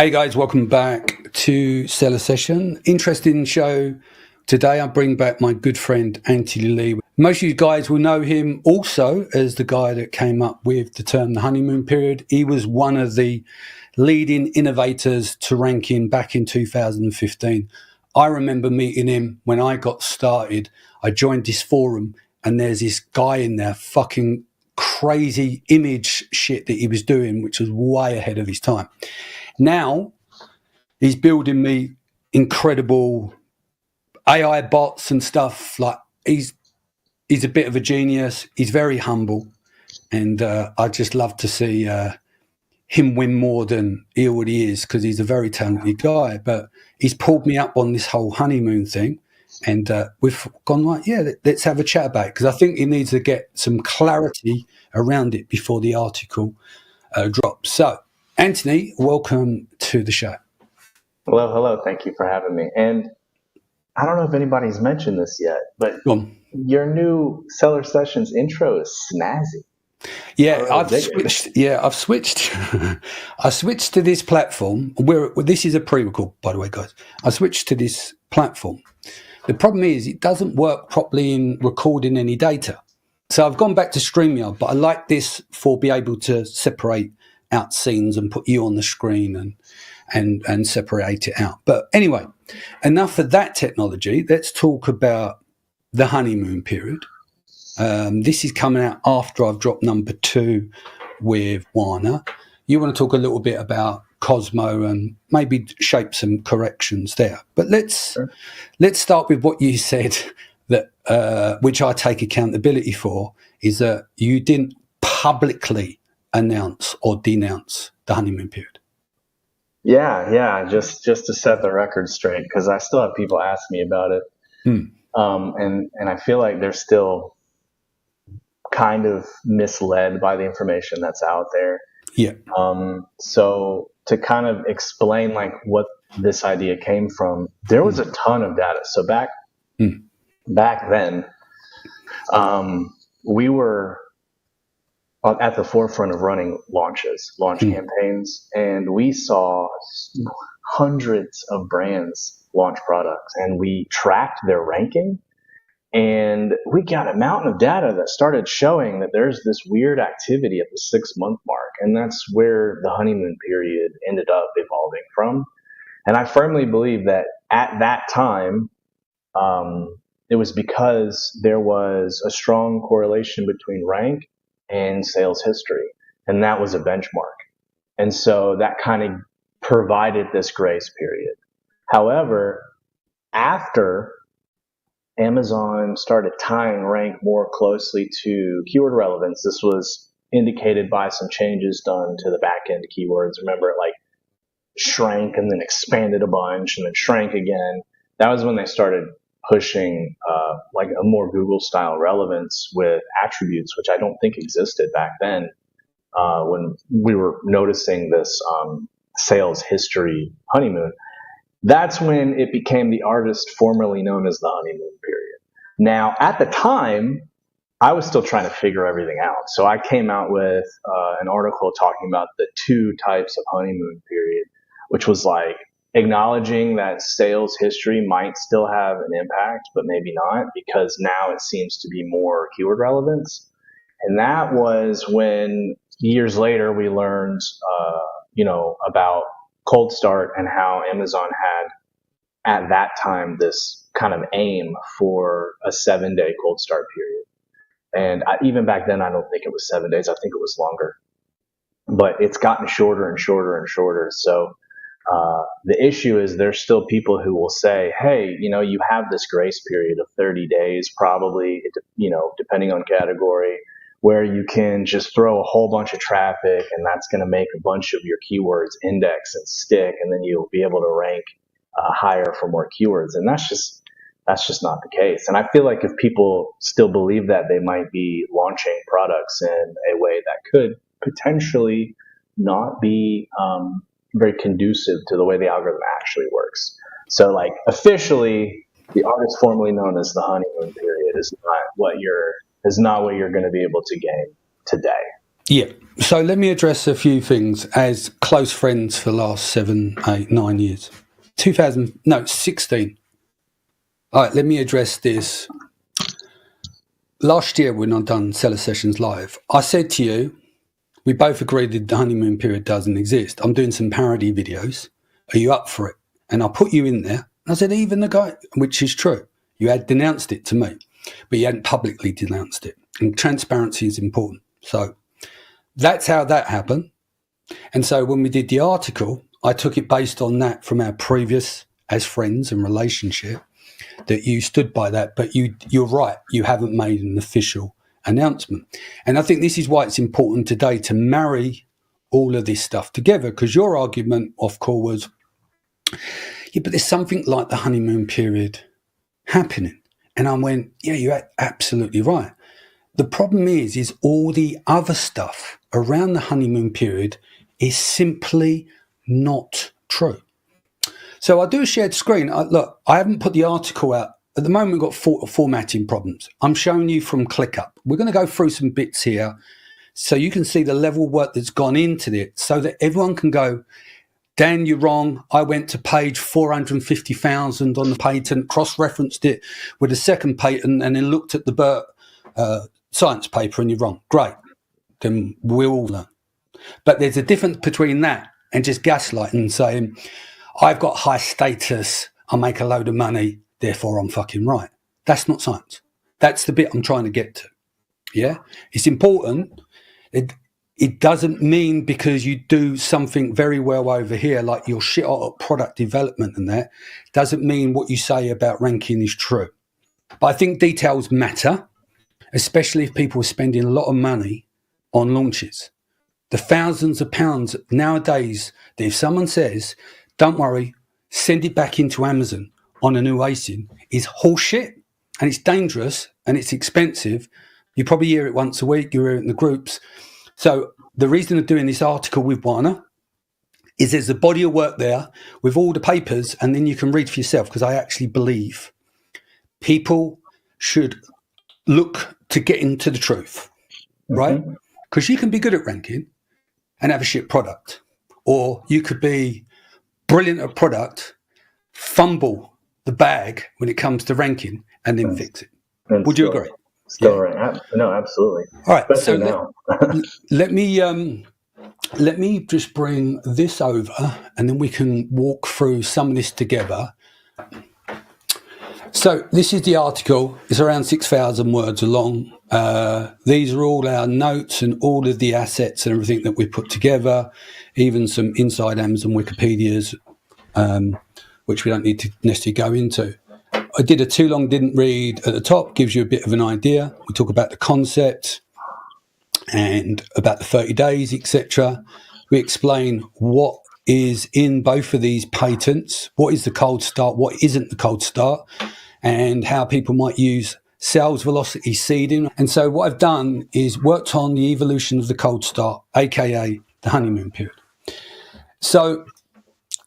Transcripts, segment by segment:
Hey guys, welcome back to Seller Session. Interesting show today. I bring back my good friend Anthony Lee. Most of you guys will know him also as the guy that came up with the term the honeymoon period. He was one of the leading innovators to ranking back in 2015. I remember meeting him when I got started. I joined this forum and there's this guy in there fucking crazy image shit that he was doing, which was way ahead of his time. Now he's building me incredible AI bots and stuff. Like he's a bit of a genius. He's very humble, and I just love to see him win more than he already is because he's a very talented guy. But he's pulled me up on this whole honeymoon thing, and we've gone like, yeah, let's have a chat about it because I think he needs to get some clarity around it before the article drops. So, Anthony, welcome to the show. Hello. Thank you for having me. And I don't know if anybody's mentioned this yet, but your new Seller Sessions intro is snazzy. Yeah, I've switched. I switched to this platform. This is a pre-record, by the way, guys. I switched to this platform. The problem is it doesn't work properly in recording any data. So I've gone back to StreamYard, but I like this for be able to separate out scenes and put you on the screen and separate it out. But anyway, enough of that technology. Let's talk about the honeymoon period. This is coming out after I've dropped number 2 with Warner. You want to talk a little bit about Cosmo and maybe shape some corrections there. But let's start with what you said, that which I take accountability for, is that you didn't publicly announce or denounce the honeymoon period. Yeah. Just to set the record straight, because I still have people ask me about it. And I feel like they're still kind of misled by the information that's out there. Yeah. So to kind of explain like what this idea came from, there was a ton of data. So back then, we were at the forefront of running launch campaigns, and we saw hundreds of brands launch products, and we tracked their ranking, and we got a mountain of data that started showing that there's this weird activity at the 6-month mark, and that's where the honeymoon period ended up evolving from. And I firmly believe that at that time, it was because there was a strong correlation between rank and sales history, and that was a benchmark. And so that kind of provided this grace period. However, after Amazon started tying rank more closely to keyword relevance, this was indicated by some changes done to the back end keywords. Remember, it like shrank and then expanded a bunch and then shrank again. That was when they started pushing like a more Google style relevance with attributes, which I don't think existed back then when we were noticing this sales history honeymoon. That's when it became the artist formerly known as the honeymoon period. Now, at the time, I was still trying to figure everything out. So I came out with an article talking about the 2 types of honeymoon period, which was like acknowledging that sales history might still have an impact, but maybe not, because now it seems to be more keyword relevance. And that was when years later we learned, about cold start and how Amazon had at that time this kind of aim for a 7-day cold start period. And even back then, I don't think it was 7 days. I think it was longer, but it's gotten shorter and shorter and shorter. So the issue is there's still people who will say, hey, you have this grace period of 30 days, probably, depending on category, where you can just throw a whole bunch of traffic and that's going to make a bunch of your keywords index and stick, and then you'll be able to rank higher for more keywords. And that's just not the case. And I feel like if people still believe that, they might be launching products in a way that could potentially not be very conducive to the way the algorithm actually works. So like officially, the artist formerly known as the honeymoon period is not what you're going to be able to gain today. Yeah. So let me address a few things as close friends for the last 7, 8, 9 years. 16. All right, let me address this. Last year when I've done Seller Sessions Live, I said to you, we both agreed that the honeymoon period doesn't exist. I'm doing some parody videos. Are you up for it? And I put you in there. I said, even the guy, which is true, you had denounced it to me, but you hadn't publicly denounced it. And transparency is important. So that's how that happened. And so when we did the article, I took it based on that from our previous as friends and relationship, that you stood by that. But you're right, you haven't made an official announcement. And I think this is why it's important today to marry all of this stuff together, because your argument off call was, yeah, but there's something like the honeymoon period happening. And I went, yeah, you're absolutely right. The problem is all the other stuff around the honeymoon period is simply not true. So I do a shared screen. Look, I haven't put the article out. At the moment, we've got formatting problems. I'm showing you from ClickUp. We're going to go through some bits here so you can see the level of work that's gone into it so that everyone can go, Dan, you're wrong. I went to page 450,000 on the patent, cross-referenced it with a second patent, and then looked at the Burt science paper, and you're wrong. Great. Then we'll all learn. But there's a difference between that and just gaslighting and saying, I've got high status, I make a load of money, therefore I'm fucking right. That's not science. That's the bit I'm trying to get to. Yeah? It's important. It doesn't mean because you do something very well over here, like your shit at product development and that, doesn't mean what you say about ranking is true. But I think details matter, especially if people are spending a lot of money on launches. The thousands of pounds nowadays that if someone says, don't worry, send it back into Amazon on a new ASIN is horseshit, and it's dangerous and it's expensive. You probably hear it once a week, you hear it in the groups. So the reason of doing this article with Warner is there's a body of work there with all the papers, and then you can read for yourself, because I actually believe people should look to get into the truth, right? Because you can be good at ranking and have a shit product, or you could be brilliant at product, fumble the bag when it comes to ranking, and then fix it. Would you agree? Still right. No, absolutely. All right. Especially So now. let me just bring this over, and then we can walk through some of this together. So this is the article. It's around 6,000 words long. These are all our notes and all of the assets and everything that we put together, even some inside Amazon Wikipedias, which we don't need to necessarily go into. I did a too long didn't read at the top, gives you a bit of an idea. We talk about the concept and about the 30 days, etc. We explain what is in both of these patents, what is the cold start, what isn't the cold start, and how people might use sales velocity seeding. And so what I've done is worked on the evolution of the cold start, aka the honeymoon period. So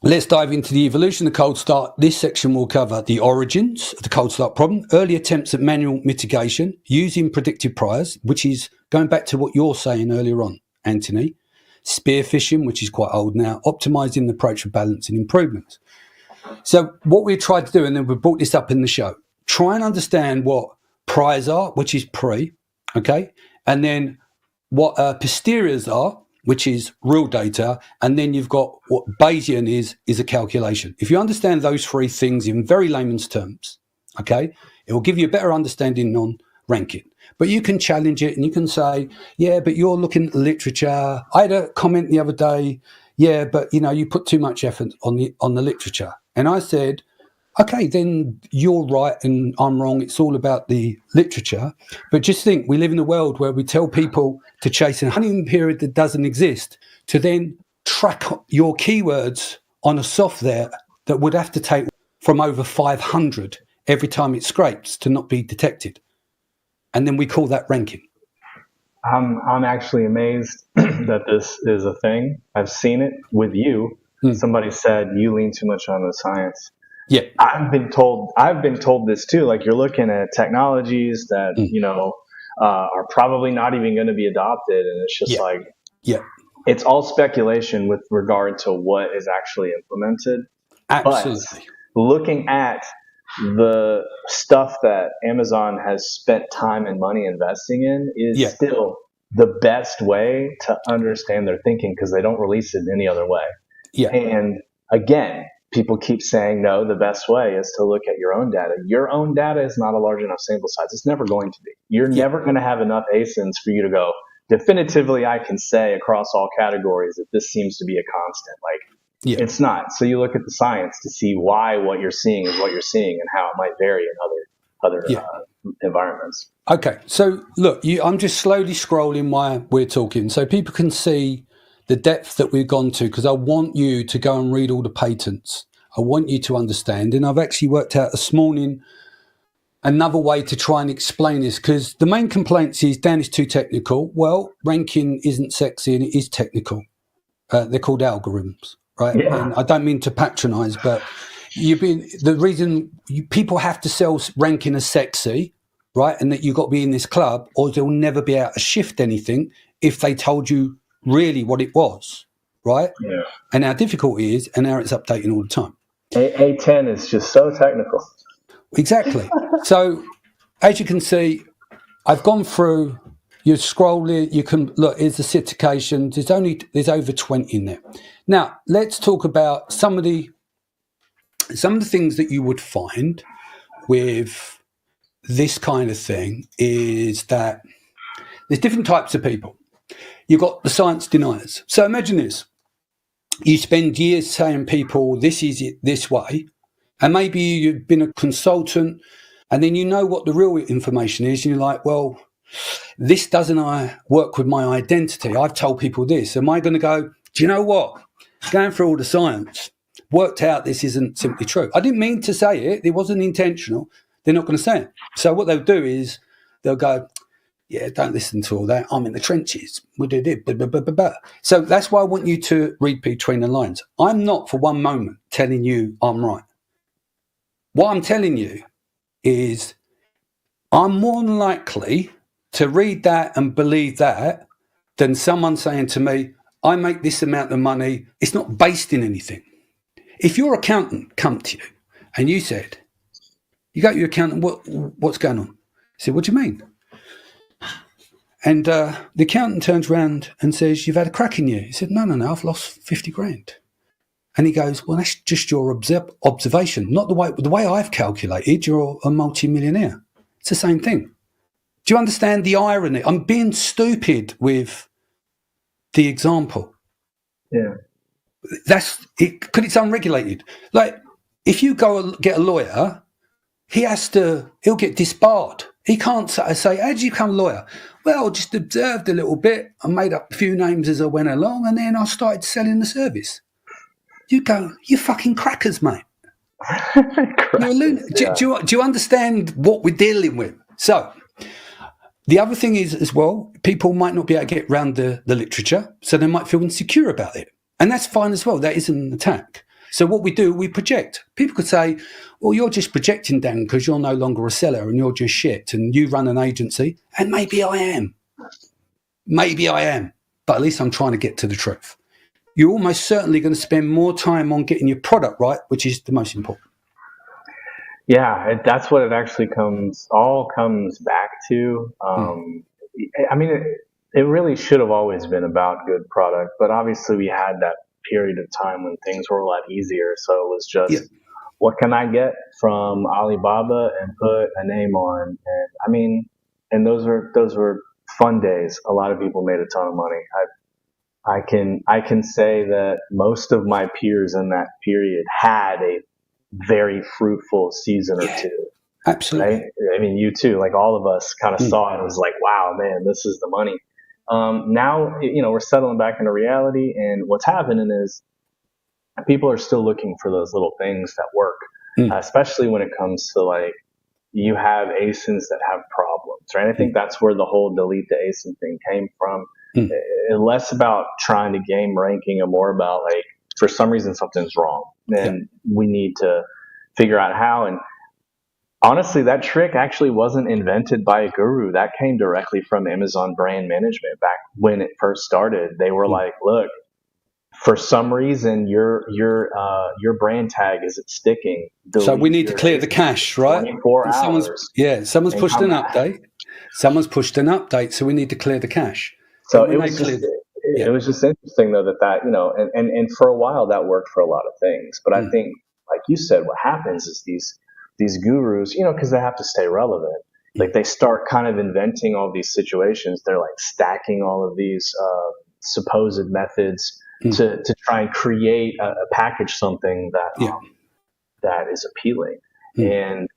let's dive into the evolution of the cold start. This section will cover the origins of the cold start problem, early attempts at manual mitigation using predictive priors, which is going back to what you're saying earlier on, Anthony, spear phishing, which is quite old now, optimizing the approach for balancing improvements. So what we tried to do, and then we brought this up in the show, try and understand what priors are, which is pre, okay, and then what posteriors are, which is real data, and then you've got what Bayesian is a calculation. If you understand those three things in very layman's terms, okay, it will give you a better understanding on ranking. But you can challenge it and you can say, yeah, but you're looking at the literature. I had a comment the other day, yeah, but you put too much effort on the literature. And I said, okay, then you're right and I'm wrong. It's all about the literature. But just think, we live in a world where we tell people to chase a honeymoon period that doesn't exist, to then track your keywords on a software that would have to take from over 500 every time it scrapes to not be detected. And then we call that ranking. I'm actually amazed that this is a thing. I've seen it with you. Somebody said you lean too much on the science. Yeah, I've been told this too. Like, you're looking at technologies that are probably not even going to be adopted. And it's just like, yeah, it's all speculation with regard to what is actually implemented. absolutely. But looking at the stuff that Amazon has spent time and money investing in is still the best way to understand their thinking, because they don't release it any other way. Yeah. And again, people keep saying, no, the best way is to look at your own data. Your own data is not a large enough sample size. It's never going to be. You're never going to have enough ASINs for you to go, definitively, I can say across all categories that this seems to be a constant. Like, it's not. So you look at the science to see why what you're seeing is what you're seeing and how it might vary in other environments. Okay, so look, I'm just slowly scrolling while we're talking, so people can see the depth that we've gone to, because I want you to go and read all the patents. I want you to understand, and I've actually worked out this morning another way to try and explain this, because the main complaint is, Dan, is too technical. Well, ranking isn't sexy and it is technical. They're called algorithms, right? Yeah. And I don't mean to patronize, but the reason people have to sell ranking as sexy, right? And that you've got to be in this club, or they'll never be able to shift anything if they told you really what it was, right? Yeah. And how difficult it is, and how it's updating all the time. A10 is just so technical. Exactly. So as you can see, I've gone through, you scroll it, you can look, here's the certifications. There's over 20 in there. Now, let's talk about some of the things that you would find with this kind of thing is that there's different types of people. You've got the science deniers. So imagine this. You spend years saying people, this is it this way, and maybe you've been a consultant, and then you know what the real information is, and you're like, well, this doesn't work with my identity. I've told people this. Am I going to go, do you know what? Going through all the science, worked out this isn't simply true. I didn't mean to say it. It wasn't intentional. They're not going to say it. So what they'll do is they'll go, yeah, don't listen to all that. I'm in the trenches. So that's why I want you to read between the lines. I'm not for one moment telling you I'm right. What I'm telling you is I'm more than likely to read that and believe that than someone saying to me, I make this amount of money. It's not based in anything. If your accountant come to you and you said, you go to your accountant, what's going on? I said, what do you mean? And the accountant turns around and says, you've had a crack in you. He said, no, I've lost 50 grand. And he goes, well, that's just your observation, not the way I've calculated. You're a multi-millionaire. It's the same thing. Do you understand the irony? I'm being stupid with the example. Yeah. That's it, because it's unregulated. Like, if you go get a lawyer, he'll get disbarred. He can't say, how did you become a lawyer? Well, I just observed a little bit. I made up a few names as I went along, and then I started selling the service. You go, you fucking crackers, mate. You're a lunatic. Yeah. Do you understand what we're dealing with? So the other thing is as well, people might not be able to get around the literature, so they might feel insecure about it. And that's fine as well. That isn't an attack. So what we do, we project. People could say, well, you're just projecting, Dan, because you're no longer a seller and you're just shit and you run an agency. And maybe I am. But at least I'm trying to get to the truth. You're almost certainly going to spend more time on getting your product right, which is the most important. Yeah, that's what it actually comes back to. I mean, it really should have always been about good product, but obviously we had that period of time when things were a lot easier. So it was just, what can I get from Alibaba and put a name on? And I mean, and those were fun days. A lot of people made a ton of money. I can say that most of my peers in that period had a very fruitful season or two. Absolutely. Right? I mean, you too, like all of us kind of saw it. It was like, wow, man, this is the money. Now, we're settling back into reality, and what's happening is people are still looking for those little things that work, especially when it comes to like, you have ASINs that have problems, right? I think that's where the whole delete the ASIN thing came from. Less about trying to game ranking and more about like, for some reason something's wrong and we need to figure out how. And Honestly, that trick actually wasn't invented by a guru. That came directly from Amazon brand management back when it first started. They were like, look, for some reason your brand tag isn't sticking. So we Delete need to your clear the ASIN cache, right? 24 And hours someone's and pushed come an back. update. Someone's pushed an update, so we need to clear the cache. So And it when they was just cleared, it was just interesting though that and for a while that worked for a lot of things. But I mm, think, like you said, what happens is these gurus, because they have to stay relevant. Like they start kind of inventing all these situations. They're like stacking all of these supposed methods to try and create a package something yeah, that is appealing. mm. And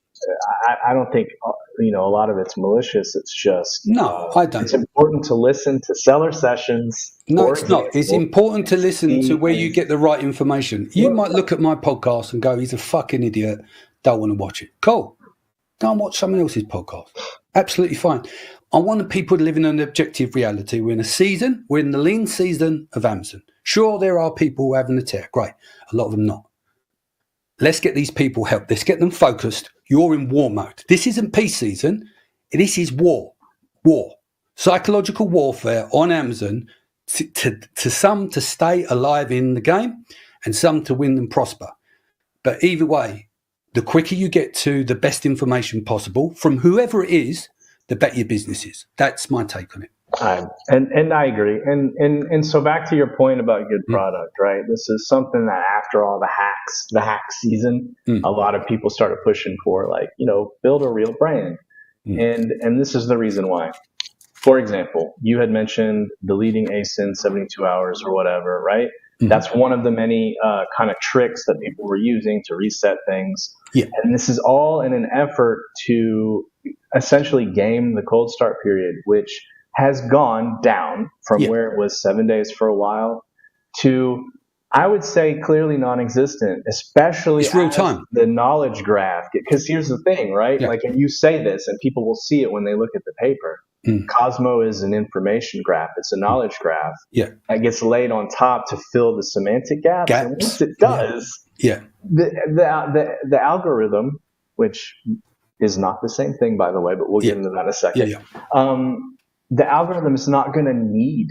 I don't think a lot of it's malicious. It's just No, I it's don't. important to listen to seller sessions, No, for it's not. It's example, important to and listen to see where you and get the right information. You might look at my podcast and go, he's a fucking idiot. Don't want to watch it. Cool. Go and watch someone else's podcast. Absolutely fine. I want people to live in an objective reality. We're in the lean season of Amazon. Sure, there are people who are having a tear. Great. A lot of them not. Let's get these people help. Let's get them focused. You're in war mode. This isn't peace season. This is war. War. Psychological warfare on Amazon to some to stay alive in the game and some to win and prosper. But either way, the quicker you get to the best information possible from whoever it is, the better your business is. That's my take on it. and I agree. And so back to your point about good product, right? This is something that after all the hack season, a lot of people started pushing for, like, build a real brand. And this is the reason why. For example, you had mentioned deleting ASIN 72 hours or whatever, right? That's one of the many kind of tricks that people were using to reset things. Yeah. And this is all in an effort to essentially game the cold start period, which has gone down from where it was 7 days for a while to, I would say, clearly non-existent, especially It's real as time. the knowledge graph. Because here's the thing, right? Yeah. Like, and you say this and people will see it when they look at the paper. Cosmo is an information graph. It's a knowledge graph that gets laid on top to fill the semantic gaps. And once it does, the algorithm, which is not the same thing, by the way, but we'll get into that in a second. The algorithm is not going to need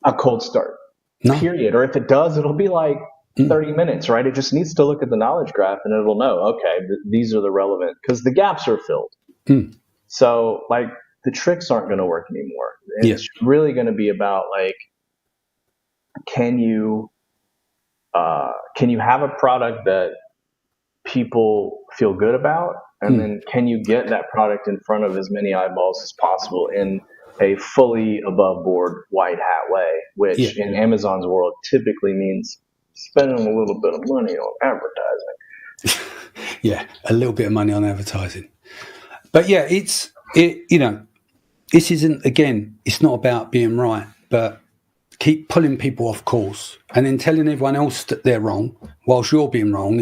a cold start, period. Or if it does, it'll be like 30 minutes, right? It just needs to look at the knowledge graph and it'll know, okay, these are the relevant, because the gaps are filled. So, like, the tricks aren't going to work anymore. It's really going to be about, like, can you have a product that people feel good about, and then can you get that product in front of as many eyeballs as possible in a fully above board white hat way, which in Amazon's world typically means spending a little bit of money on advertising. A little bit of money on advertising. But this isn't, again, it's not about being right, but keep pulling people off course and then telling everyone else that they're wrong whilst you're being wrong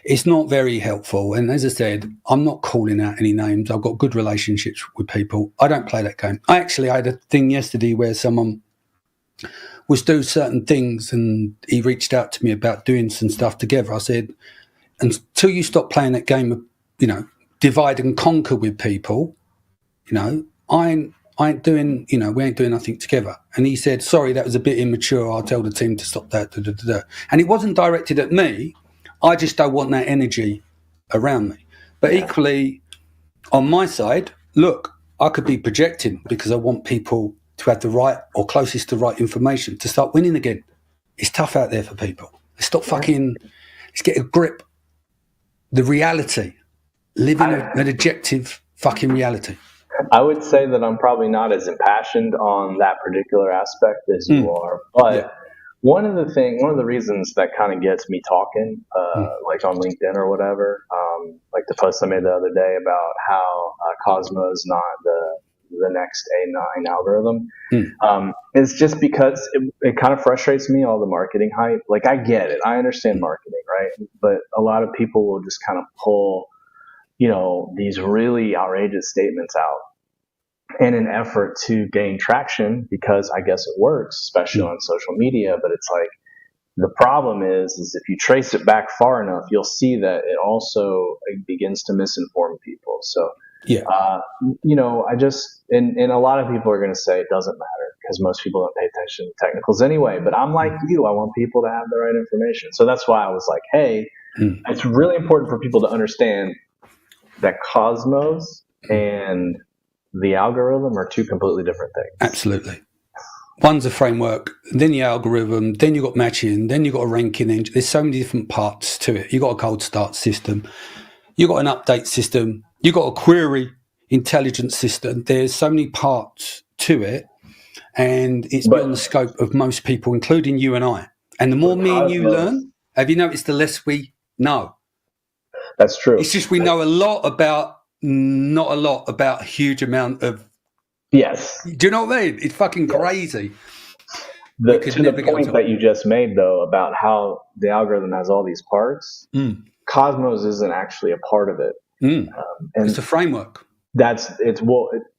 it's not very helpful. And as I said, I'm not calling out any names. I've got good relationships with people. I don't play that game. I had a thing yesterday where someone was doing certain things and he reached out to me about doing some stuff together. I said, until you stop playing that game of, divide and conquer with people, I ain't doing, we ain't doing nothing together. And he said, sorry, that was a bit immature. I'll tell the team to stop that. Da, da, da, da. And it wasn't directed at me. I just don't want that energy around me. But equally, on my side, look, I could be projecting because I want people to have the right or closest to right information to start winning again. It's tough out there for people. Let's get a grip. The reality. Live in an objective fucking reality. I would say that I'm probably not as impassioned on that particular aspect as you are, but one of the reasons that kind of gets me talking, like on LinkedIn or whatever, like the post I made the other day about how Cosmo is not the next A9 algorithm, is just because it kind of frustrates me, all the marketing hype. Like, I get it. I understand marketing, right? But a lot of people will just kind of pull, these really outrageous statements out in an effort to gain traction, because I guess it works, especially on social media. But it's like, The problem is if you trace it back far enough, you'll see that it also begins to misinform people. So, Yeah. and a lot of people are going to say it doesn't matter because most people don't pay attention to technicals anyway. But I'm like you, I want people to have the right information. So that's why I was like, hey, it's really important for people to understand that Cosmos and the algorithm are two completely different things. Absolutely. One's a framework, then the algorithm, then you've got matching, then you've got a ranking engine. There's so many different parts to it. You've got a cold start system. You've got an update system. You've got a query intelligence system. There's so many parts to it. And it's beyond the scope of most people, including you and I. And the more me and you learn, have you noticed, the less we know. That's true. It's just we know not a lot about a huge amount of. Yes. Do you know what I mean? It's fucking crazy. To the point that you just made, though, about how the algorithm has all these parts, Cosmos isn't actually a part of it. And it's a framework.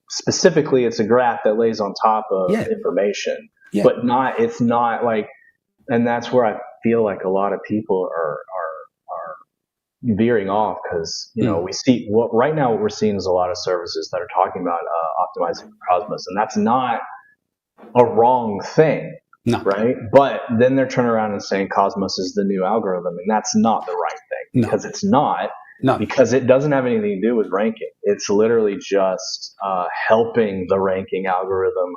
Specifically, it's a graph that lays on top of information, but it's not like, and that's where I feel like a lot of people are veering off because, we see right now what we're seeing is a lot of services that are talking about optimizing Cosmos, and that's not a wrong thing. No. Right. But then they're turning around and saying Cosmos is the new algorithm. And that's not the right thing because it's not. No. Because it doesn't have anything to do with ranking. It's literally just helping the ranking algorithm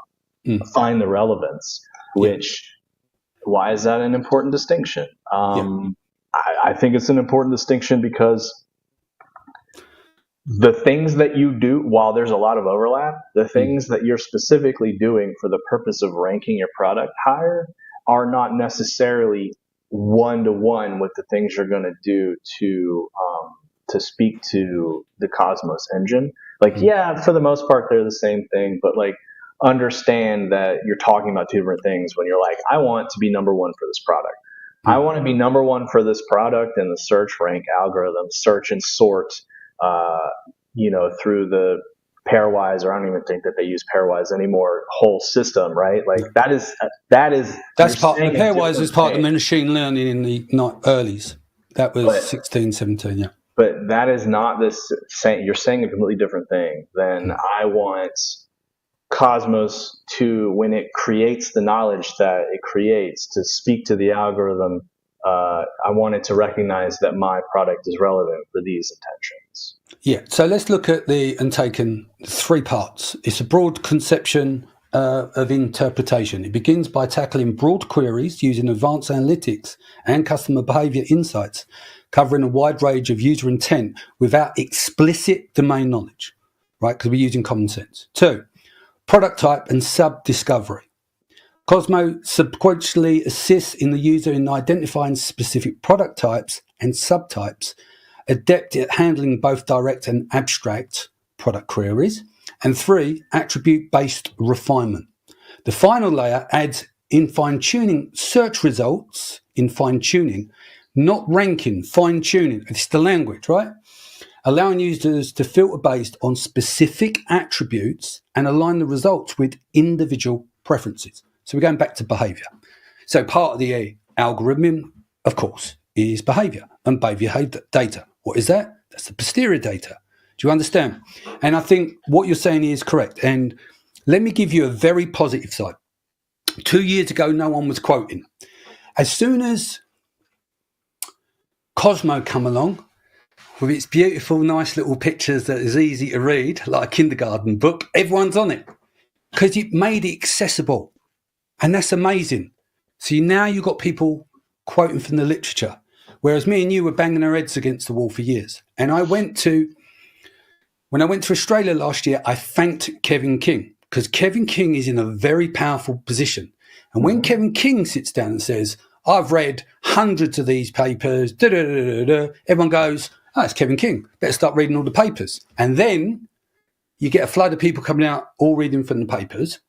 find the relevance, why is that an important distinction? I think it's an important distinction because the things that you do, while there's a lot of overlap, the things that you're specifically doing for the purpose of ranking your product higher are not necessarily one-to-one with the things you're going to do to speak to the Cosmos engine. Like, for the most part, they're the same thing, but like, understand that you're talking about two different things when you're like, I want to be number one for this product. I want to be number one for this product in the search rank algorithm, search and sort, through the pairwise, or I don't even think that they use pairwise anymore, whole system, right? Like that's part of the pairwise is part of the machine learning in the earlies. That was 16, 17, yeah. But that is not this saying. You're saying a completely different thing than I want Cosmos to, when it creates the knowledge that it creates to speak to the algorithm, I want it to recognize that my product is relevant for these intentions. Yeah, so let's look at and taken three parts. It's a broad conception of interpretation. It begins by tackling broad queries using advanced analytics and customer behavior insights, covering a wide range of user intent without explicit domain knowledge, right? Because we're using common sense. 2, product type and sub-discovery. Cosmo sequentially assists in the user in identifying specific product types and subtypes, adept at handling both direct and abstract product queries. And 3, attribute-based refinement. The final layer adds in fine-tuning search results, in fine-tuning, not ranking, fine-tuning. It's the language, right? Allowing users to filter based on specific attributes and align the results with individual preferences. So we're going back to behavior. So part of the algorithm, of course, is behavior and behavior data. What is that? That's the posterior data. Do you understand? And I think what you're saying is correct. And let me give you a very positive side. 2 years ago, no one was quoting. As soon as Cosmo come along with its beautiful, nice little pictures that is easy to read, like a kindergarten book, everyone's on it because it made it accessible. And that's amazing. So now you've got people quoting from the literature, whereas me and you were banging our heads against the wall for years. And when I went to Australia last year, I thanked Kevin King because Kevin King is in a very powerful position. And when Kevin King sits down and says, I've read hundreds of these papers, everyone goes, oh, it's Kevin King. Better start reading all the papers. And then you get a flood of people coming out all reading from the papers.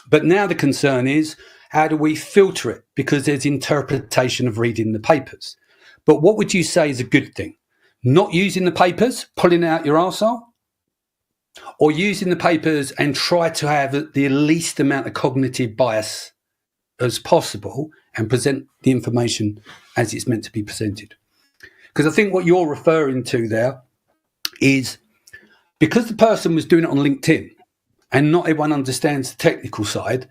But now the concern is, how do we filter it? Because there's interpretation of reading the papers. But what would you say is a good thing? Not using the papers, pulling out your arsehole? Or using the papers and try to have the least amount of cognitive bias as possible and present the information as it's meant to be presented. Because I think what you're referring to there is because the person was doing it on LinkedIn and not everyone understands the technical side,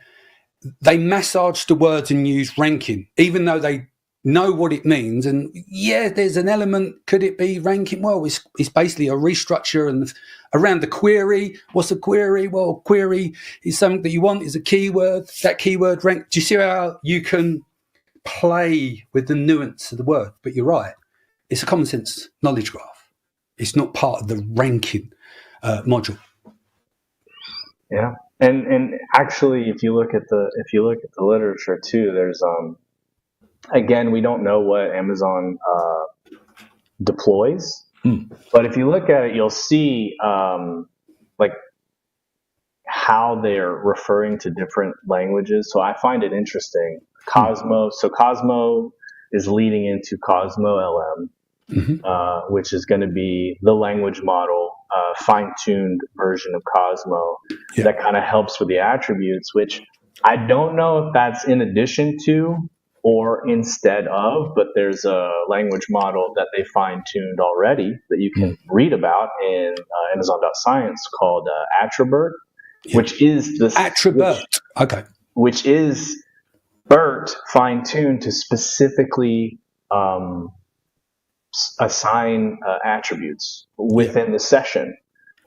they massage the words and use ranking, even though they know what it means. And yeah, there's an element, could it be ranking? Well, it's basically a restructure and around the query. What's a query? Well, query is something that you want, is a keyword. That keyword rank. Do you see how you can play with the nuance of the word? But you're right. It's a common sense knowledge graph. It's not part of the ranking module. Yeah. And actually, if you look at the literature too, there's again, we don't know what Amazon deploys, but if you look at it, you'll see like how they're referring to different languages. So I find it interesting. COSMO. So COSMO is leading into COSMO LM, which is going to be the language model, fine-tuned version of COSMO that kind of helps with the attributes, which I don't know if that's in addition to or instead of, but there's a language model that they fine-tuned already that you can read about in Amazon.science called Attribert, which is this which is BERT fine-tuned to specifically assign attributes within the session,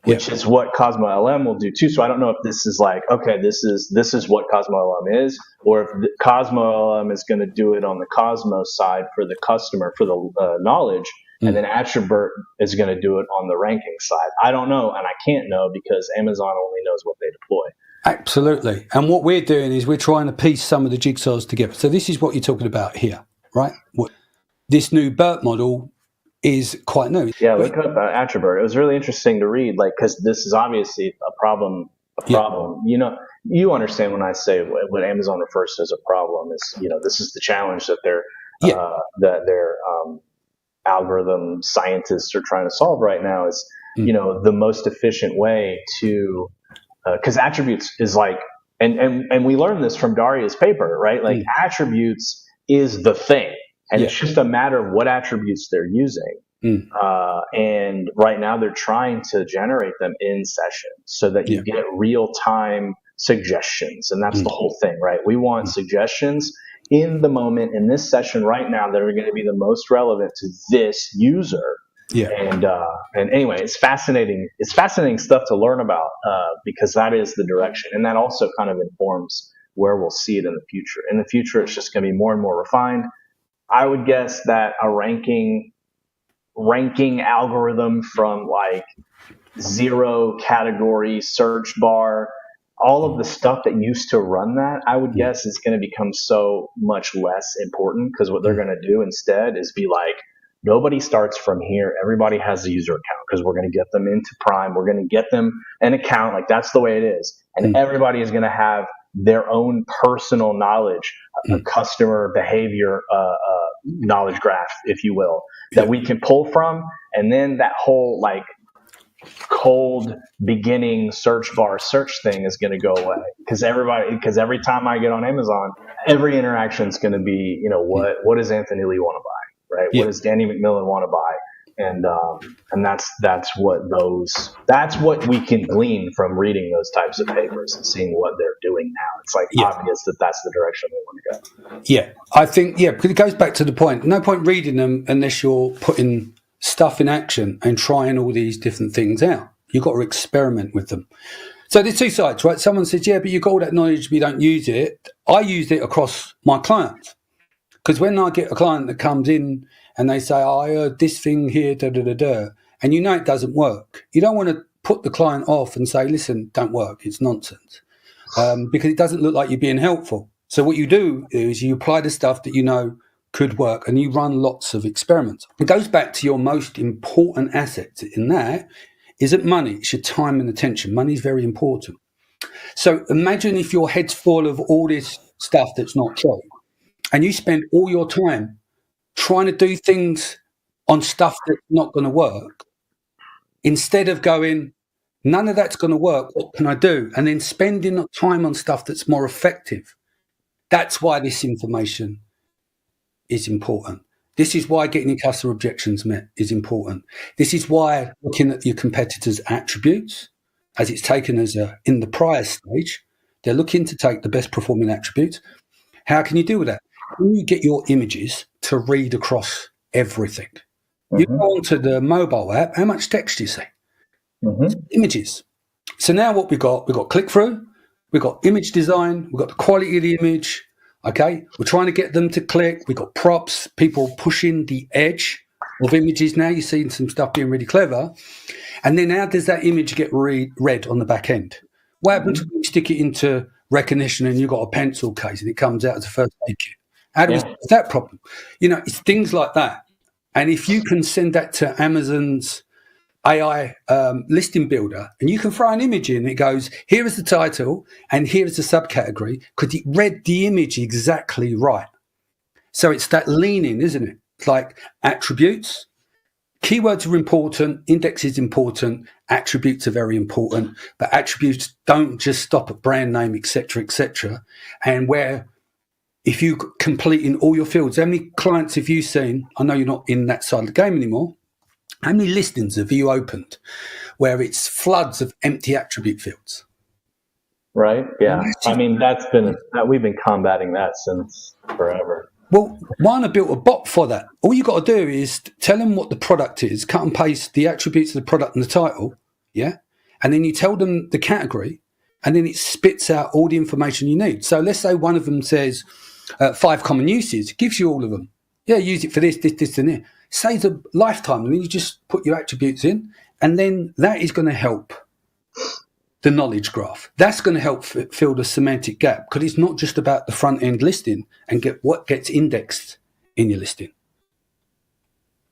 which is what Cosmo LM will do too. So I don't know if this is like, okay, this is what Cosmo LM is, or if Cosmo LM is going to do it on the Cosmos side for the customer, for the knowledge, and then Attribert is going to do it on the ranking side. I don't know, and I can't know because Amazon only knows what they deploy. Absolutely. And what we're doing is we're trying to piece some of the jigsaws together. So this is what you're talking about here, right? This new BERT model is quite new. Yeah, look up Attribert. It was really interesting to read, like, because this is obviously a problem. You know, you understand when I say what Amazon refers to as a problem is, you know, this is the challenge that their algorithm scientists are trying to solve right now is, you know, the most efficient way to, because attributes is like, and we learned this from Daria's paper, right? Like attributes is the thing. And it's just a matter of what attributes they're using. And right now they're trying to generate them in session so that you get real-time suggestions. And that's the whole thing, right? We want suggestions in the moment, in this session right now, that are going to be the most relevant to this user. And anyway, it's fascinating. It's fascinating stuff to learn about because that is the direction. And that also kind of informs where we'll see it in the future. In the future, it's just going to be more and more refined. I would guess that a ranking algorithm from like 0 category search bar, all of the stuff that used to run that, I would guess is going to become so much less important because what they're going to do instead is be like, nobody starts from here. Everybody has a user account because we're going to get them into Prime. We're going to get them an account. Like that's the way it is. And everybody is going to have their own personal knowledge, customer behavior, knowledge graph, if you will, that we can pull from. And then that whole like cold beginning search bar search thing is going to go away because every time I get on Amazon, every interaction is going to be, you know, what does Anthony Lee want to buy? Right. What does Danny McMillan want to buy? And that's what we can glean from reading those types of papers and seeing what they're doing now. It's like obvious that that's the direction they want to go. Yeah, I think, because it goes back to the point. No point reading them unless you're putting stuff in action and trying all these different things out. You've got to experiment with them. So there's two sides, right? Someone says, but you've got all that knowledge, but you don't use it. I use it across my clients. Because when I get a client that comes in and they say, I heard this thing here, and you know it doesn't work, you don't want to put the client off and say, listen, don't work, it's nonsense. Because it doesn't look like you're being helpful. So what you do is you apply the stuff that you know could work and you run lots of experiments. It goes back to your most important asset in that isn't money, it's your time and attention. Money is very important. So imagine if your head's full of all this stuff that's not true. And you spend all your time trying to do things on stuff that's not going to work, instead of going, none of that's going to work, what can I do? And then spending time on stuff that's more effective. That's why this information is important. This is why getting your customer objections met is important. This is why looking at your competitors' attributes, as it's taken as in the prior stage, they're looking to take the best performing attributes. How can you deal with that? When you get your images to read across everything, you go onto the mobile app, how much text do you see? Images. So now what we've got click-through, we've got image design, we've got the quality of the image, okay? We're trying to get them to click, we've got props, people pushing the edge of images now. You're seeing some stuff being really clever. And then how does that image get read on the back end? What happens when you stick it into recognition and you've got a pencil case and it comes out as a first aid kit? How do we solve that problem? It's things like that. And if you can send that to Amazon's AI listing builder and you can throw an image in, it goes, here is the title and here is the subcategory, because it read the image exactly right. So it's that leaning, isn't it? It's like attributes. Keywords are important, index is important, attributes are very important, but attributes don't just stop at brand name, etc., etc. And where if you completing all your fields, how many clients have you seen? I know you're not in that side of the game anymore. How many listings have you opened where it's floods of empty attribute fields? Right. Yeah. I mean, we've been combating that since forever. Well, I built a bot for that. All you got to do is tell them what the product is, cut and paste the attributes of the product and the title, yeah? And then you tell them the category, and then it spits out all the information you need. So let's say one of them says 5 common uses, it gives you all of them. Yeah, use it for this, and this. Saves a lifetime, and then you just put your attributes in, and then that is going to help the knowledge graph. That's going to help fill the semantic gap, because it's not just about the front end listing and get what gets indexed in your listing.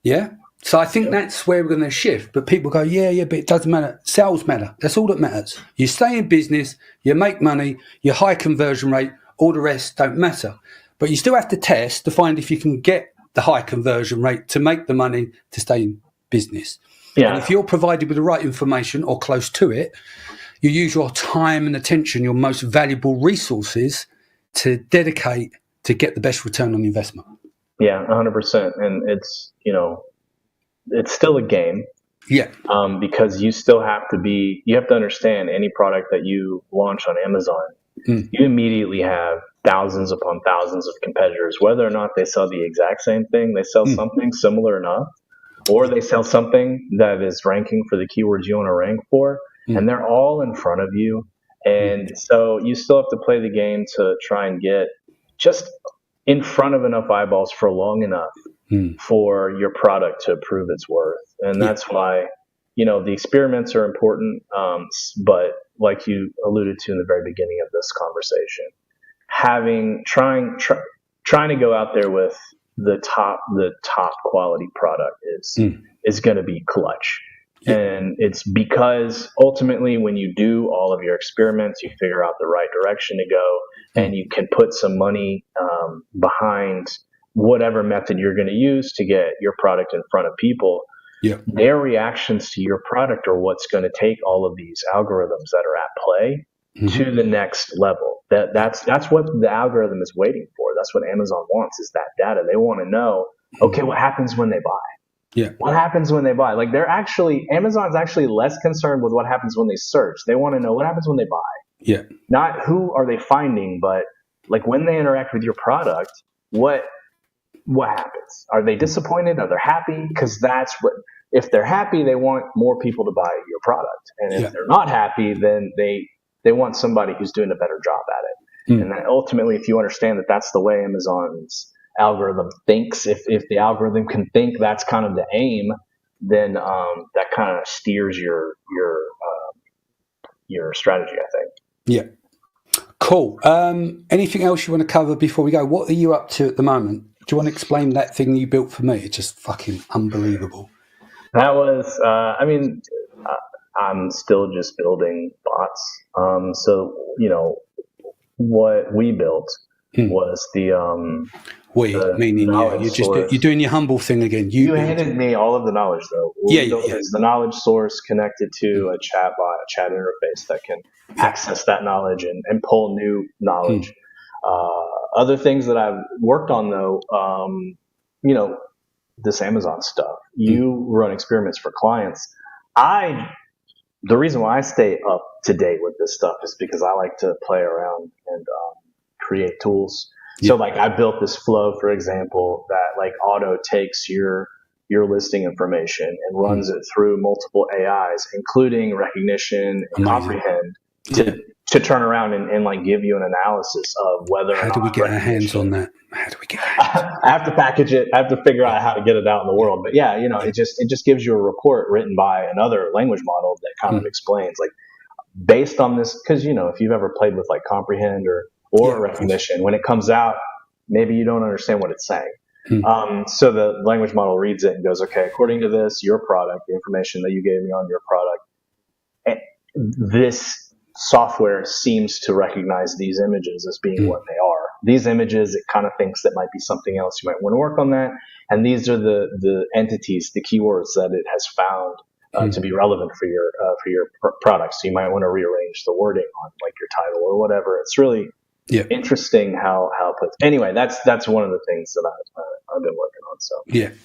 Yeah. So I think that's where we're going to shift. But people go, yeah, but it doesn't matter. Sales matter. That's all that matters. You stay in business, you make money, your high conversion rate, all the rest don't matter. But you still have to test to find if you can get the high conversion rate to make the money to stay in business. Yeah. And if you're provided with the right information or close to it, you use your time and attention, your most valuable resources, to dedicate to get the best return on investment. Yeah, 100%. And it's still a game. Yeah. Because you still have to understand any product that you launch on Amazon, you immediately have thousands upon thousands of competitors, whether or not they sell the exact same thing, they sell something similar enough, or they sell something that is ranking for the keywords you want to rank for. And they're all in front of you. And so you still have to play the game to try and get just in front of enough eyeballs for long enough for your product to prove its worth. And that's why, the experiments are important. But like you alluded to in the very beginning of this conversation, trying to go out there with the top quality product is going to be clutch. And it's because ultimately when you do all of your experiments, you figure out the right direction to go, and you can put some money behind whatever method you're going to use to get your product in front of people. Yeah. Their reactions to your product are what's going to take all of these algorithms that are at play to the next level. That's what the algorithm is waiting for. That's what Amazon wants, is that data. They want to know, okay, what happens when they buy? Yeah. What happens when they buy? Like Amazon's actually less concerned with what happens when they search. They want to know what happens when they buy. Yeah. Not who are they finding, but like when they interact with your product, what happens? Are they disappointed? Are they happy? Because if they're happy, they want more people to buy your product. And if they're not happy, then they want somebody who's doing a better job at it. And then ultimately, if you understand that that's the way Amazon's algorithm thinks, if the algorithm can think that's kind of the aim, then that kind of steers your strategy, I think. Yeah. Cool. Anything else you want to cover before we go? What are you up to at the moment? Do you want to explain that thing you built for me? It's just fucking unbelievable. That was, I'm still just building bots. So, what we built was meaning you're doing your humble thing again. You handed me all of the knowledge, though. It's the knowledge source connected to a chat bot, a chat interface that can access that knowledge and pull new knowledge. Other things that I've worked on, though, this Amazon stuff. You run experiments for clients. The reason why I stay up to date with this stuff is because I like to play around and create tools. So like I built this flow, for example, that like auto takes your listing information and runs it through multiple AIs, including recognition and comprehend, to turn around and like give you an analysis of whether how do we get our hands on that? How do we get I have to package it. I have to figure out how to get it out in the world. But yeah, it just gives you a report written by another language model that kind of explains, like, based on this, because if you've ever played with like comprehend or recognition, when it comes out, maybe you don't understand what it's saying. So the language model reads it and goes, okay, according to this, your product, the information that you gave me on your product, this software seems to recognize these images as being what they are. These images, it kind of thinks that might be something else. You might want to work on that. And these are the entities, the keywords that it has found to be relevant for your product. So you might want to rearrange the wording on like your title or whatever. It's really interesting how it puts. Anyway, that's one of the things that I've been working on. So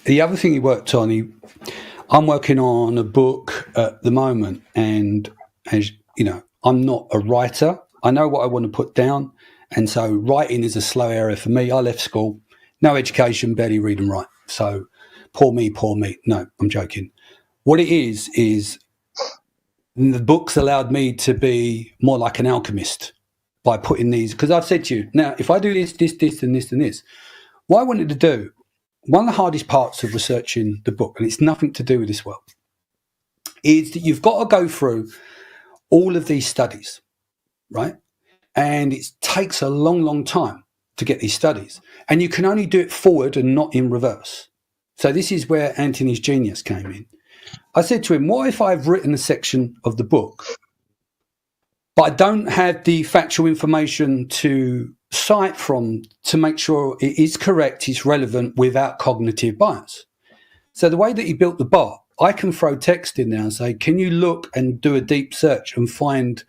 the other thing he worked on, I'm working on a book at the moment, and as you know, I'm not a writer. I know what I want to put down, and so writing is a slow area for me. I left school, no education, barely read and write. So poor me. No, I'm joking. What it is the books allowed me to be more like an alchemist by putting these, because I've said to you, now, if I do this, and this, and this, what I wanted to do, one of the hardest parts of researching the book, and it's nothing to do with this world, is that you've got to go through all of these studies, right? And it takes a long, long time to get these studies. And you can only do it forward and not in reverse. So this is where Anthony's genius came in. I said to him, what if I've written a section of the book, but I don't have the factual information to cite from to make sure it is correct, it's relevant without cognitive bias? So the way that he built the bot, I can throw text in there and say, can you look and do a deep search and find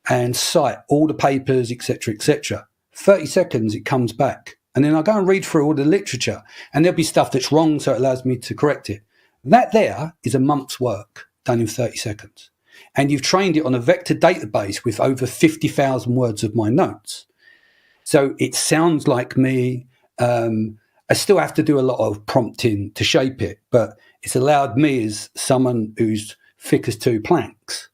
and cite all the papers, etc., etc. 30 seconds, it comes back. And then I go and read through all the literature, and there'll be stuff that's wrong, so it allows me to correct it. That there is a month's work done in 30 seconds. And you've trained it on a vector database with over 50,000 words of my notes. So it sounds like me. I still have to do a lot of prompting to shape it, but it's allowed me, as someone who's thick as two planks,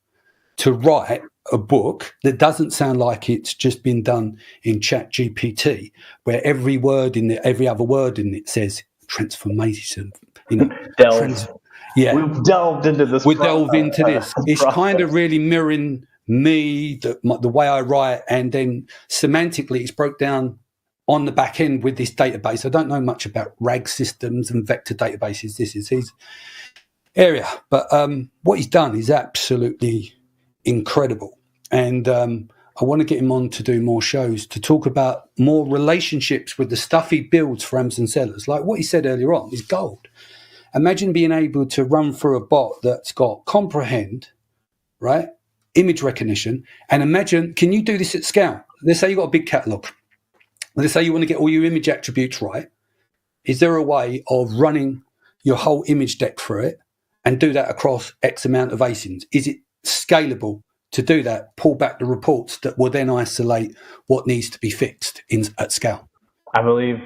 to write a book that doesn't sound like it's just been done in Chat GPT, where every other word in it says transformation. We've delved into this. We delve into this. It's kind of really mirroring me, the way I write, and then semantically it's broke down on the back end with this database. I don't know much about RAG systems and vector databases. This is his area. But what he's done is absolutely incredible. And I want to get him on to do more shows to talk about more relationships with the stuff he builds for Amazon sellers. Like what he said earlier on is gold. Imagine being able to run through a bot that's got comprehend, right? Image recognition. And imagine, can you do this at scale? Let's say you've got a big catalog. Let's say you want to get all your image attributes right. Is there a way of running your whole image deck through it and do that across X amount of ASINs? Is it scalable to do that? Pull back the reports that will then isolate what needs to be fixed at scale? I believe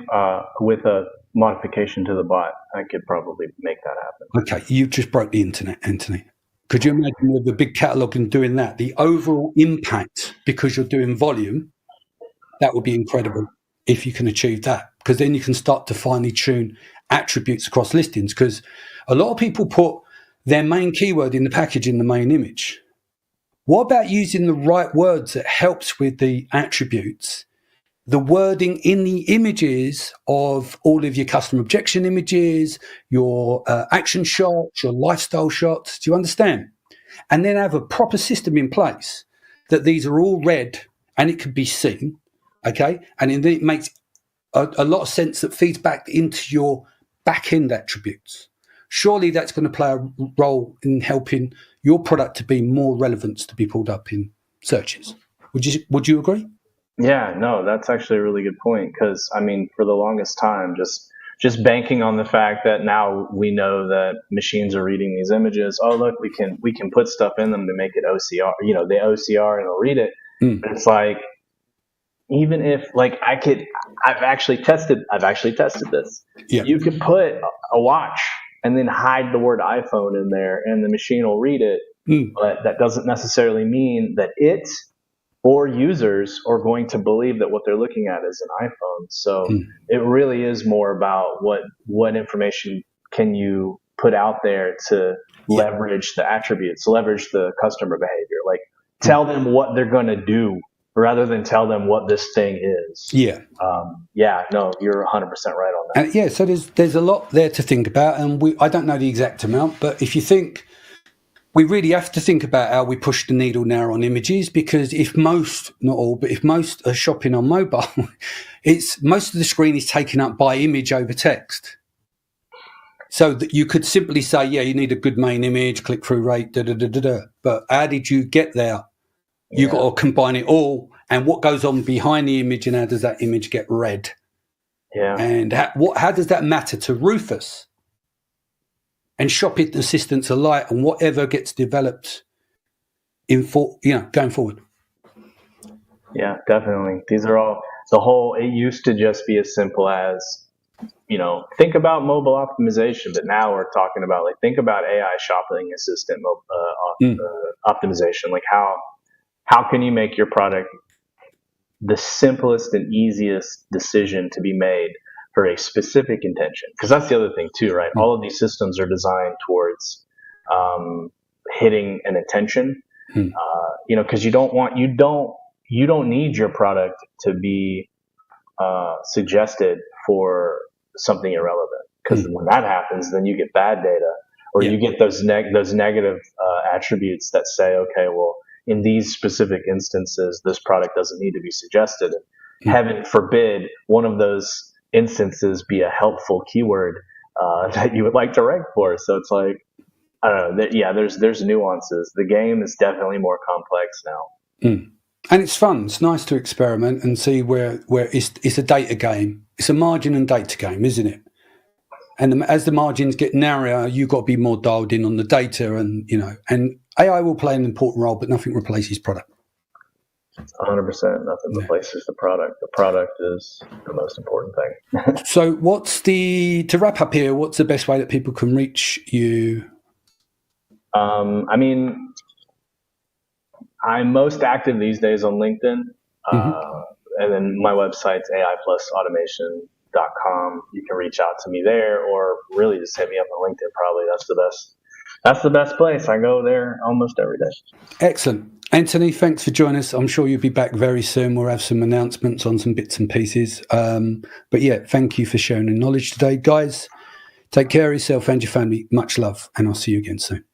with a modification to the bot, I could probably make that happen. Okay, you just broke the internet, Anthony. Could you imagine with a big catalog and doing that? The overall impact, because you're doing volume, that would be incredible if you can achieve that, because then you can start to finely tune attributes across listings, because a lot of people put their main keyword in the package in the main image. What about using the right words that helps with the attributes, the wording in the images of all of your customer objection images, your action shots, your lifestyle shots? Do you understand? And then have a proper system in place that these are all read and it can be seen. Okay, and then it makes a lot of sense that feeds back into your back-end attributes. Surely that's going to play a role in helping your product to be more relevant to be pulled up in searches. Would you agree? Yeah, no, that's actually a really good point because I mean, for the longest time, just banking on the fact that now we know that machines are reading these images. Oh, look, we can put stuff in them to make it OCR. They OCR and it'll read it. Mm. But it's like even if like I've actually tested this. Yeah. You could put a watch and then hide the word iPhone in there, and the machine will read it. Mm. But that doesn't necessarily mean that it or users are going to believe that what they're looking at is an iPhone. So it really is more about what information can you put out there to leverage the attributes, leverage the customer behavior. Like tell them what they're going to do rather than tell them what this thing is. Yeah. No, you're 100% right on that. And so there's a lot there to think about, and I don't know the exact amount, but if you think, we really have to think about how we push the needle now on images, because if most, not all, but if most are shopping on mobile, most of the screen is taken up by image over text. So that you could simply say, yeah, you need a good main image, click-through rate, but how did you get there? You've got to combine it all, and what goes on behind the image, and how does that image get read? Yeah. And how does that matter to Rufus and shopping assistants alike, and whatever gets developed going forward? Yeah, definitely. These are all it used to just be as simple as, think about mobile optimization, but now we're talking about think about AI shopping assistant optimization. Like how can you make your product the simplest and easiest decision to be made for a specific intention? Because that's the other thing too, right? All of these systems are designed towards hitting an intention. Because you don't need your product to be suggested for something irrelevant. Because when that happens, then you get bad data, or you get those negative attributes that say, okay, well, in these specific instances, this product doesn't need to be suggested. And heaven forbid one of those instances be a helpful keyword that you would like to rank for. So it's like, I don't know. There's nuances. The game is definitely more complex now. And it's fun. It's nice to experiment and see where it's a data game. It's a margin and data game, isn't it? And as the margins get narrower, you've got to be more dialed in on the data, and AI will play an important role, but nothing replaces product. 100%. Nothing replaces the product. The product is the most important thing. So to wrap up here, what's the best way that people can reach you? I mean, I'm most active these days on LinkedIn. And then my website's AIPlusAutomation.com. You can reach out to me there, or really just hit me up on LinkedIn. Probably that's the best place. I go there almost every day. Excellent. Anthony, thanks for joining us. I'm sure you'll be back very soon. We'll have some announcements on some bits and pieces. But yeah, thank you for sharing the knowledge today, guys. Take care of yourself and your family. Much love, and I'll see you again soon.